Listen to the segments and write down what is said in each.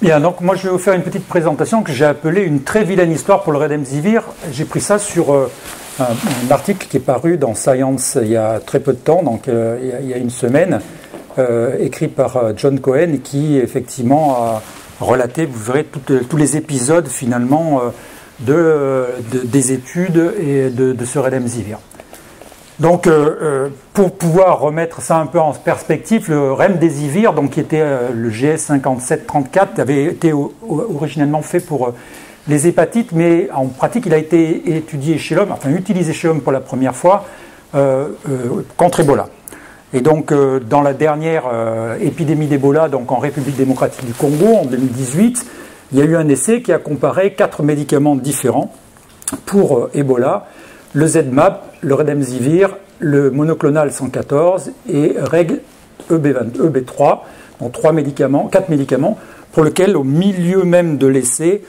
Bien, donc moi je vais vous faire une petite présentation que j'ai appelée une très vilaine histoire pour le Remdesivir. J'ai pris ça sur un article qui est paru dans Science il y a très peu de temps, donc il y a une semaine, écrit par John Cohen, qui effectivement a relaté, vous verrez, tous les épisodes finalement des études et de ce Remdesivir. Donc, pour pouvoir remettre ça un peu en perspective, le Remdesivir, donc qui était le GS5734, avait été originellement fait pour les hépatites, mais en pratique, il a été étudié chez l'homme, enfin utilisé chez l'homme pour la première fois contre Ebola. Et donc, dans la dernière épidémie d'Ebola, donc en République démocratique du Congo, en 2018, il y a eu un essai qui a comparé 4 médicaments différents pour Ebola. Le ZMapp, le Remdesivir, le monoclonal 114 et Reg EB3, donc 4 médicaments, pour lesquels, au milieu même de l'essai,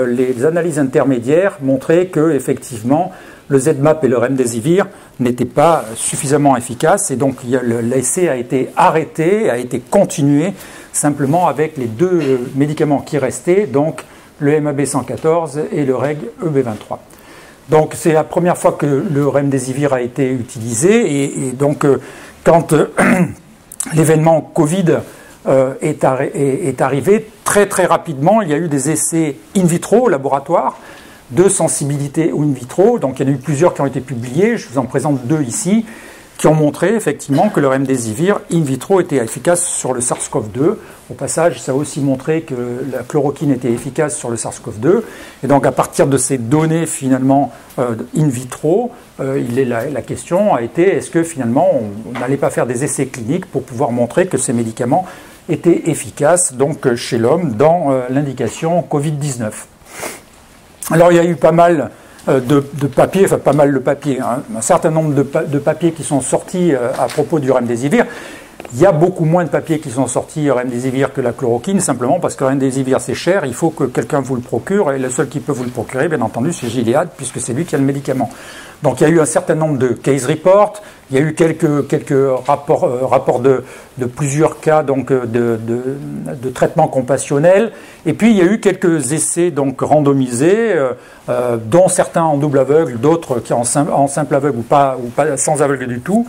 les analyses intermédiaires montraient que, effectivement, le ZMapp et le Remdesivir n'étaient pas suffisamment efficaces, et donc l'essai a été arrêté, a été continué simplement avec les 2 médicaments qui restaient, donc le MAB 114 et le Reg EB23. Donc c'est la première fois que le Remdesivir a été utilisé, et donc quand l'événement Covid est arrivé, très rapidement, il y a eu des essais in vitro au laboratoire de sensibilité in vitro. Donc il y en a eu plusieurs qui ont été publiés, je vous en présente 2 ici, qui ont montré effectivement que le Remdesivir in vitro était efficace sur le SARS-CoV-2. Au passage, ça a aussi montré que la chloroquine était efficace sur le SARS-CoV-2. Et donc à partir de ces données finalement in vitro, la question a été, est-ce que finalement on n'allait pas faire des essais cliniques pour pouvoir montrer que ces médicaments étaient efficaces donc chez l'homme dans l'indication Covid-19. Alors il y a eu pas mal de papiers, enfin pas mal de papiers, hein, un certain nombre de papiers qui sont sortis à propos du Remdesivir. Il y a beaucoup moins de papiers qui sont sortis Remdesivir que la chloroquine, simplement parce que le Remdesivir c'est cher, il faut que quelqu'un vous le procure, et le seul qui peut vous le procurer, bien entendu, c'est Gilead, puisque c'est lui qui a le médicament. Donc il y a eu un certain nombre de case reports, il y a eu quelques rapports de plusieurs cas donc de traitement compassionnel, et puis il y a eu quelques essais donc randomisés, dont certains en double aveugle, d'autres qui en simple aveugle ou pas sans aveugle du tout.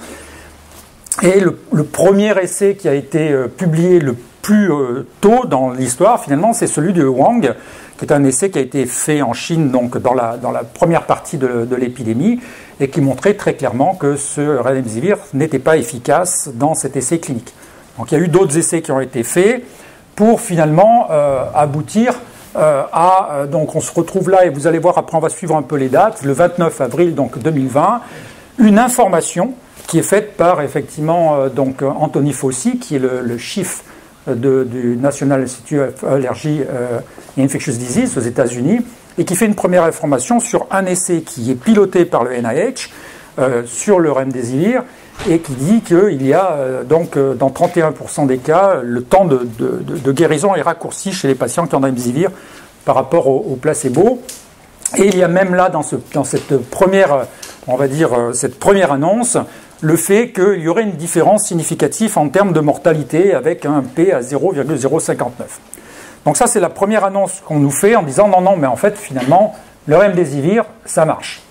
Et le premier essai qui a été publié le plus tôt dans l'histoire, finalement, c'est celui de Wang, qui est un essai qui a été fait en Chine, donc dans la première partie de l'épidémie, et qui montrait très clairement que ce Remdesivir n'était pas efficace dans cet essai clinique. Donc il y a eu d'autres essais qui ont été faits pour finalement aboutir donc on se retrouve là, et vous allez voir, après on va suivre un peu les dates, le 29 avril donc 2020, une information qui est faite par effectivement donc Anthony Fauci, qui est le chief du National Institute of Allergy and Infectious Disease aux États-Unis, et qui fait une première information sur un essai qui est piloté par le NIH sur le Remdesivir, et qui dit qu'il y a donc dans 31% des cas, le temps de guérison est raccourci chez les patients qui ont Remdesivir par rapport au placebo. Et il y a même là dans cette première, on va dire, cette première annonce, le fait qu'il y aurait une différence significative en termes de mortalité avec un P à 0,059. Donc ça, c'est la première annonce qu'on nous fait en disant non, mais en fait, finalement, le Remdesivir, ça marche.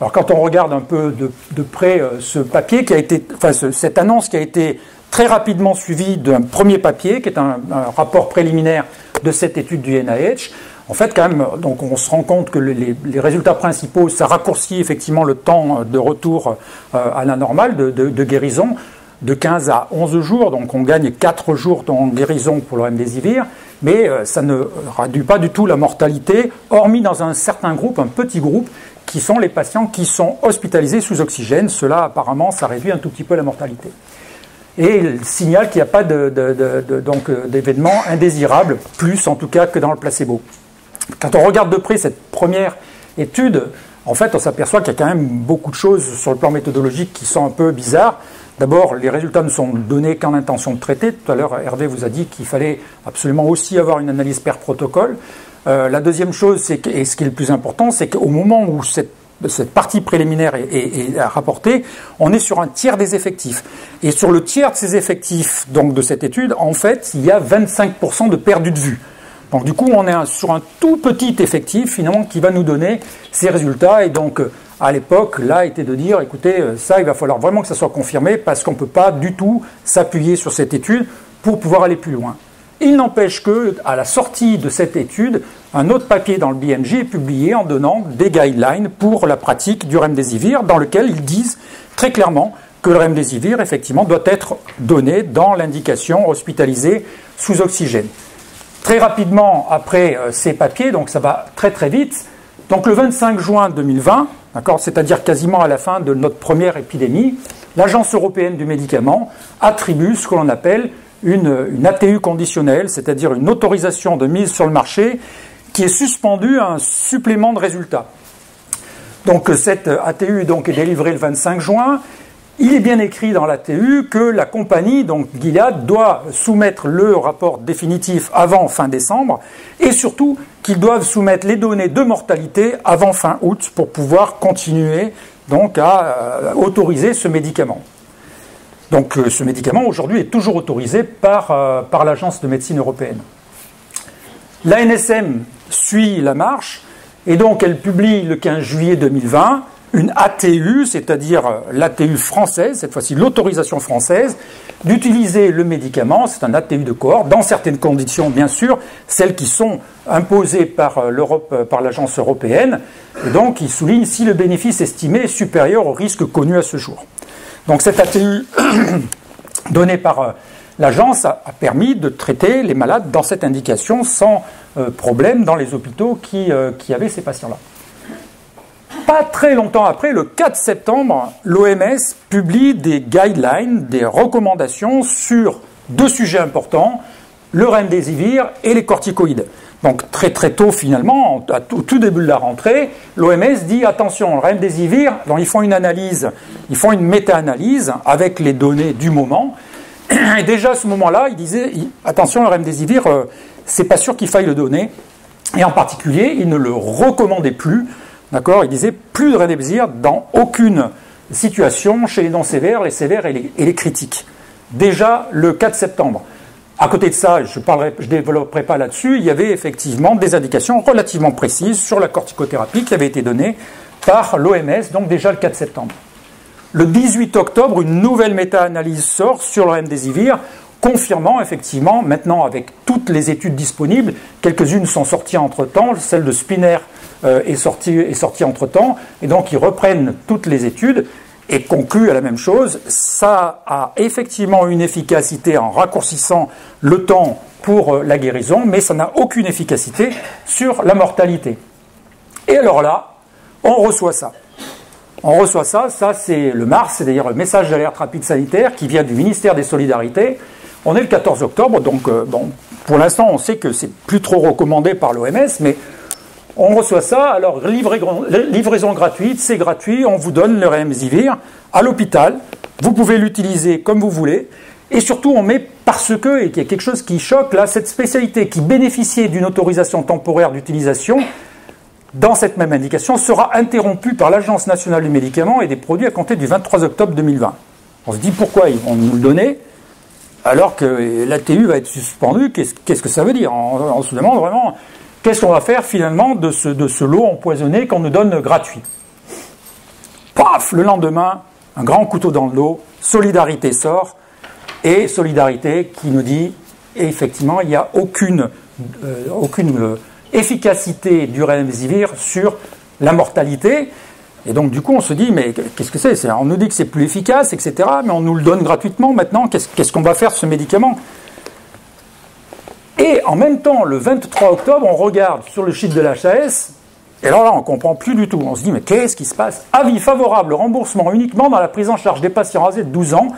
Alors quand on regarde un peu de près ce papier qui a été, enfin cette annonce qui a été très rapidement suivie d'un premier papier, qui est un rapport préliminaire de cette étude du NIH, en fait, quand même, donc on se rend compte que les résultats principaux, ça raccourcit effectivement le temps de retour à la normale, de guérison, de 15 à 11 jours. Donc on gagne 4 jours en guérison pour le Remdesivir, mais ça ne réduit pas du tout la mortalité, hormis dans un certain groupe, un petit groupe, qui sont les patients qui sont hospitalisés sous oxygène. Cela, apparemment, ça réduit un tout petit peu la mortalité. Et il signale qu'il n'y a pas d'événements indésirables, plus en tout cas que dans le placebo. Quand on regarde de près cette première étude, en fait, on s'aperçoit qu'il y a quand même beaucoup de choses sur le plan méthodologique qui sont un peu bizarres. D'abord, les résultats ne sont donnés qu'en intention de traiter. Tout à l'heure, Hervé vous a dit qu'il fallait absolument aussi avoir une analyse per protocole. La deuxième chose, et ce qui est le plus important, c'est qu'au moment où cette partie préliminaire est rapportée, on est sur un tiers des effectifs. Et sur le tiers de ces effectifs, donc de cette étude, en fait, il y a 25% de perdu de vue. Donc du coup, on est sur un tout petit effectif finalement qui va nous donner ces résultats. Et donc à l'époque, là, était de dire, écoutez, ça, il va falloir vraiment que ça soit confirmé parce qu'on ne peut pas du tout s'appuyer sur cette étude pour pouvoir aller plus loin. Il n'empêche qu'à la sortie de cette étude, un autre papier dans le BMJ est publié en donnant des guidelines pour la pratique du remdesivir, dans lequel ils disent très clairement que le remdesivir, effectivement, doit être donné dans l'indication hospitalisée sous oxygène. Très rapidement, après ces papiers, donc ça va très très vite, donc le 25 juin 2020, c'est-à-dire quasiment à la fin de notre première épidémie, l'Agence européenne du médicament attribue ce que l'on appelle une ATU conditionnelle, c'est-à-dire une autorisation de mise sur le marché qui est suspendue à un supplément de résultats. Donc cette ATU est délivrée le 25 juin. Il est bien écrit dans l'ATU que la compagnie, donc Gilead, doit soumettre le rapport définitif avant fin décembre et surtout qu'ils doivent soumettre les données de mortalité avant fin août pour pouvoir continuer donc à autoriser ce médicament. Donc ce médicament aujourd'hui est toujours autorisé par l'Agence de médecine européenne. L'ANSM suit la marche et donc elle publie le 15 juillet 2020 une ATU, c'est-à-dire l'ATU française, cette fois-ci l'autorisation française, d'utiliser le médicament, c'est un ATU de cohorte, dans certaines conditions bien sûr, celles qui sont imposées par l'Europe, par l'agence européenne, et donc il souligne si le bénéfice estimé est supérieur au risque connu à ce jour. Donc cette ATU donnée par l'agence a permis de traiter les malades dans cette indication sans problème dans les hôpitaux qui avaient ces patients-là. Pas très longtemps après, le 4 septembre, l'OMS publie des guidelines, des recommandations sur deux sujets importants, le remdesivir et les corticoïdes. Donc très très tôt finalement, au tout début de la rentrée, l'OMS dit attention, le remdesivir, donc ils font une analyse, ils font une méta-analyse avec les données du moment. Et déjà à ce moment-là, ils disaient attention, le remdesivir, c'est pas sûr qu'il faille le donner. Et en particulier, ils ne le recommandaient plus. D'accord, il disait plus de remdesivir dans aucune situation chez les non sévères, les sévères et les critiques. Déjà le 4 septembre. À côté de ça, je ne développerai pas là-dessus, il y avait effectivement des indications relativement précises sur la corticothérapie qui avaient été données par l'OMS, donc déjà le 4 septembre. Le 18 octobre, une nouvelle méta-analyse sort sur le remdesivir, confirmant effectivement, maintenant avec toutes les études disponibles, quelques-unes sont sorties entre-temps, celle de Spinner est sortie entre-temps, et donc ils reprennent toutes les études et concluent à la même chose. Ça a effectivement une efficacité en raccourcissant le temps pour la guérison, mais ça n'a aucune efficacité sur la mortalité. Et alors là, on reçoit ça. On reçoit ça c'est le MARS, c'est-à-dire le message d'alerte rapide sanitaire qui vient du ministère des Solidarités. On est le 14 octobre, donc pour l'instant on sait que c'est plus trop recommandé par l'OMS, mais on reçoit ça, alors livraison gratuite, c'est gratuit, on vous donne le remdesivir à l'hôpital, vous pouvez l'utiliser comme vous voulez, et surtout on met parce que, et qu'il y a quelque chose qui choque là, cette spécialité qui bénéficiait d'une autorisation temporaire d'utilisation, dans cette même indication, sera interrompue par l'Agence nationale du médicament et des produits à compter du 23 octobre 2020. On se dit pourquoi ils vont nous le donner alors que l'ATU va être suspendue, qu'est-ce que ça veut dire? On se demande vraiment qu'est-ce qu'on va faire finalement de ce lot empoisonné qu'on nous donne gratuit. Paf, le lendemain, un grand couteau dans le dos, Solidarité sort, et Solidarité qui nous dit, et effectivement, il n'y a aucune efficacité du remdesivir sur la mortalité. Et donc du coup on se dit mais qu'est-ce que c'est? On nous dit que c'est plus efficace, etc. Mais on nous le donne gratuitement maintenant, qu'est-ce qu'on va faire de ce médicament? Et en même temps, le 23 octobre, on regarde sur le site de l'HAS, et alors là on ne comprend plus du tout. On se dit mais qu'est-ce qui se passe? Avis favorable, remboursement uniquement dans la prise en charge des patients âgés de 12 ans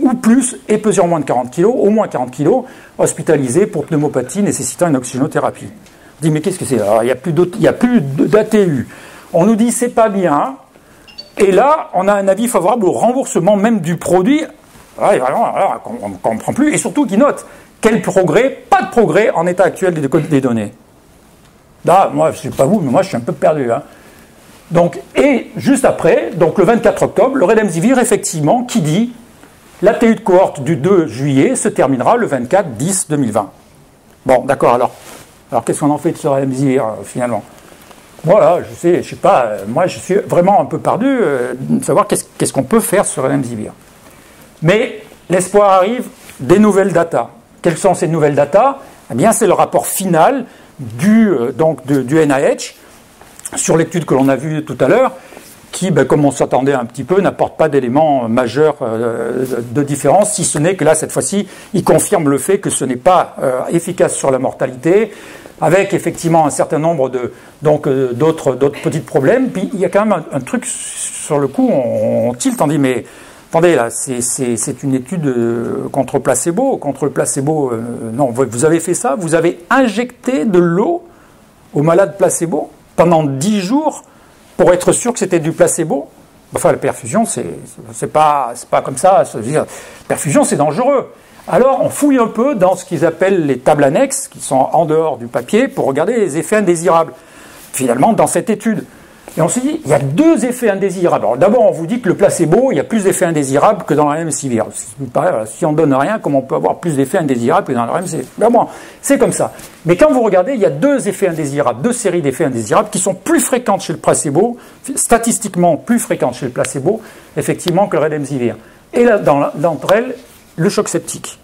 ou plus et pesant moins de 40 kg, au moins 40 kg, hospitalisés pour pneumopathie nécessitant une oxygénothérapie. On dit mais qu'est-ce que c'est? Alors il n'y a plus d'ATU. On nous dit c'est pas bien, et là on a un avis favorable au remboursement même du produit. Ouais, vraiment, on ne comprend plus, et surtout qui note quel progrès, pas de progrès en état actuel des données. Là, moi je ne sais pas vous, mais moi je suis un peu perdu. Hein. Donc, et juste après, donc le 24 octobre, le remdesivir effectivement qui dit l'ATU de cohorte du 2 juillet se terminera le 24-10-2020. Bon, d'accord, alors Alors qu'est-ce qu'on en fait de ce Remdesivir finalement? Voilà, je sais pas, moi je suis vraiment un peu perdu de savoir qu'est-ce qu'on peut faire sur Remdesivir. Mais l'espoir arrive des nouvelles datas. Quelles sont ces nouvelles datas? Eh bien, c'est le rapport final du NIH sur l'étude que l'on a vue tout à l'heure, qui, comme on s'attendait un petit peu, n'apporte pas d'éléments majeurs de différence, si ce n'est que là, cette fois-ci, il confirme le fait que ce n'est pas efficace sur la mortalité, avec effectivement un certain nombre d'autres petits problèmes. Puis il y a quand même un truc sur le coup, on tilte, on dit mais attendez là, c'est une étude contre le placebo. Non, vous avez fait ça, vous avez injecté de l'eau aux malades placebo pendant 10 jours pour être sûr que c'était du placebo. Enfin, la perfusion, c'est pas comme ça. La perfusion, c'est dangereux. Alors, on fouille un peu dans ce qu'ils appellent les tables annexes, qui sont en dehors du papier, pour regarder les effets indésirables. Finalement, dans cette étude. Et on s'est dit, il y a 2 effets indésirables. Alors, d'abord, on vous dit que le placebo, il y a plus d'effets indésirables que dans le Remdesivir. Si on donne rien, comment on peut avoir plus d'effets indésirables que dans le Remdesivir? Ben bon, c'est comme ça. Mais quand vous regardez, il y a 2 effets indésirables, 2 séries d'effets indésirables qui sont plus fréquentes chez le placebo, statistiquement plus fréquentes chez le placebo, effectivement, que le Remdesivir. Et là, d'entre elles, le choc septique.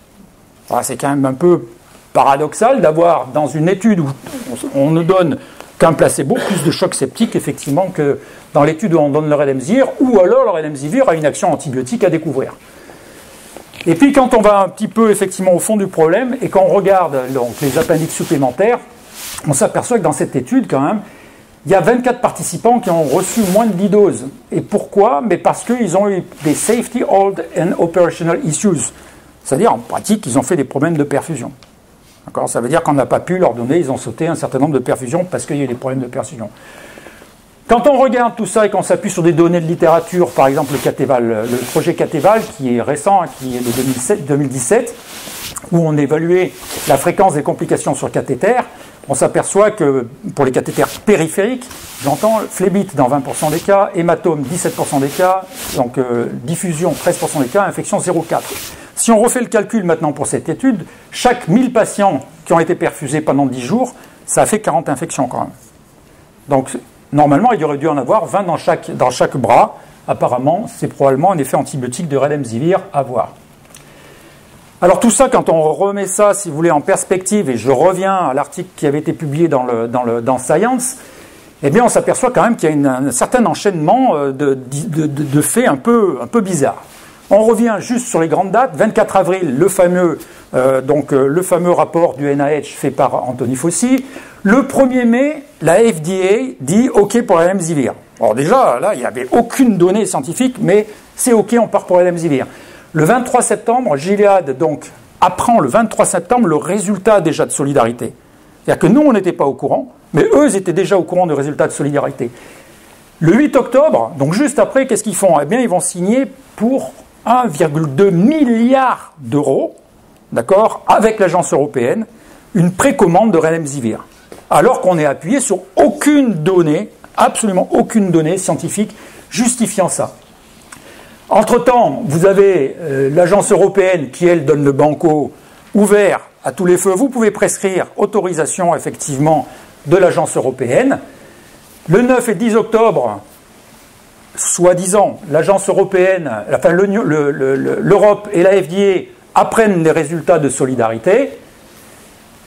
Alors, c'est quand même un peu paradoxal d'avoir, dans une étude où on ne donne qu'un placebo, plus de choc septique, effectivement, que dans l'étude où on donne le Remdesivir, ou alors le Remdesivir a une action antibiotique à découvrir. Et puis, quand on va un petit peu, effectivement, au fond du problème, et qu'on regarde donc, les appendices supplémentaires, on s'aperçoit que dans cette étude, quand même, il y a 24 participants qui ont reçu moins de 10 doses. Et pourquoi? Mais parce qu'ils ont eu des safety, hold and operational issues. C'est-à-dire, en pratique, ils ont fait des problèmes de perfusion. D'accord? Ça veut dire qu'on n'a pas pu leur donner, ils ont sauté un certain nombre de perfusions parce qu'il y a eu des problèmes de perfusion. Quand on regarde tout ça et qu'on s'appuie sur des données de littérature, par exemple le Cateval, le projet Cateval qui est récent, qui est de 2017, où on évaluait la fréquence des complications sur cathéter, on s'aperçoit que pour les cathéters périphériques, j'entends phlébite dans 20% des cas, hématome 17% des cas, donc diffusion 13% des cas, infection 0,4%. Si on refait le calcul maintenant pour cette étude, chaque 1000 patients qui ont été perfusés pendant 10 jours, ça a fait 40 infections quand même. Donc normalement, il aurait dû en avoir 20 dans chaque bras. Apparemment, c'est probablement un effet antibiotique de Remdesivir à voir. Alors tout ça, quand on remet ça, si vous voulez, en perspective, et je reviens à l'article qui avait été publié dans Science, eh bien on s'aperçoit quand même qu'il y a un certain enchaînement de faits un peu bizarres. On revient juste sur les grandes dates. 24 avril, le fameux rapport du NIH fait par Anthony Fauci. Le 1er mai, la FDA dit OK pour la Remdesivir. Alors déjà, là, il n'y avait aucune donnée scientifique, mais c'est OK, on part pour la Remdesivir. Le 23 septembre, Gilead donc apprend le 23 septembre le résultat déjà de solidarité. C'est-à-dire que nous, on n'était pas au courant, mais eux, ils étaient déjà au courant du résultat de solidarité. Le 8 octobre, donc juste après, qu'est-ce qu'ils font? Eh bien, ils vont signer pour 1,2 milliard d'euros, d'accord, avec l'agence européenne, une précommande de Remdesivir. Alors qu'on est appuyé sur aucune donnée, absolument aucune donnée scientifique justifiant ça. Entre-temps, vous avez l'agence européenne qui, elle, donne le banco ouvert à tous les feux. Vous pouvez prescrire autorisation, effectivement, de l'agence européenne. Le 9 et 10 octobre, soi-disant, l'agence européenne, enfin l'Europe et la FDA apprennent les résultats de solidarité.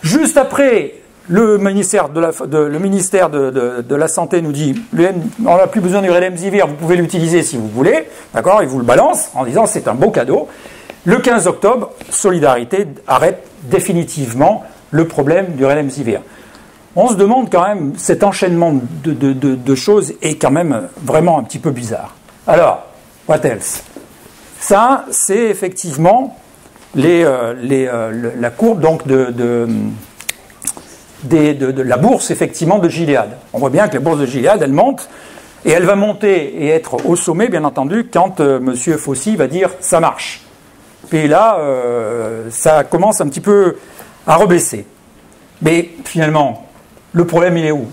Juste après, le ministère de la Santé nous dit on n'a plus besoin du Remdesivir, vous pouvez l'utiliser si vous voulez, d'accord, il vous le balance en disant c'est un beau cadeau. Le 15 octobre, Solidarité arrête définitivement le problème du Remdesivir. On se demande quand même, cet enchaînement de choses est quand même vraiment un petit peu bizarre. Alors, what else? Ça, c'est effectivement la courbe donc de la bourse effectivement de Gilead. On voit bien que la bourse de Gilead, elle monte, et elle va monter et être au sommet, bien entendu, quand M. Fauci va dire « ça marche ». Puis là, ça commence un petit peu à rebaisser. Mais finalement, le problème, il est où?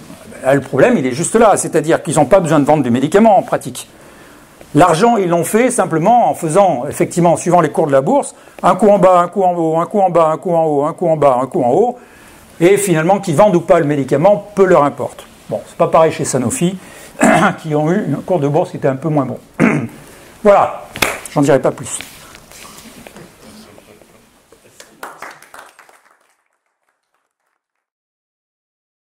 Le problème, il est juste là, c'est-à-dire qu'ils n'ont pas besoin de vendre du médicament en pratique. L'argent, ils l'ont fait simplement en faisant, effectivement, en suivant les cours de la bourse, un coup en bas, un coup en haut, un coup en bas, un coup en haut, un coup en bas, un coup en haut. et finalement, qu'ils vendent ou pas le médicament, peu leur importe. Bon, c'est pas pareil chez Sanofi, qui ont eu un cours de bourse qui était un peu moins bon. Voilà, j'en dirai pas plus.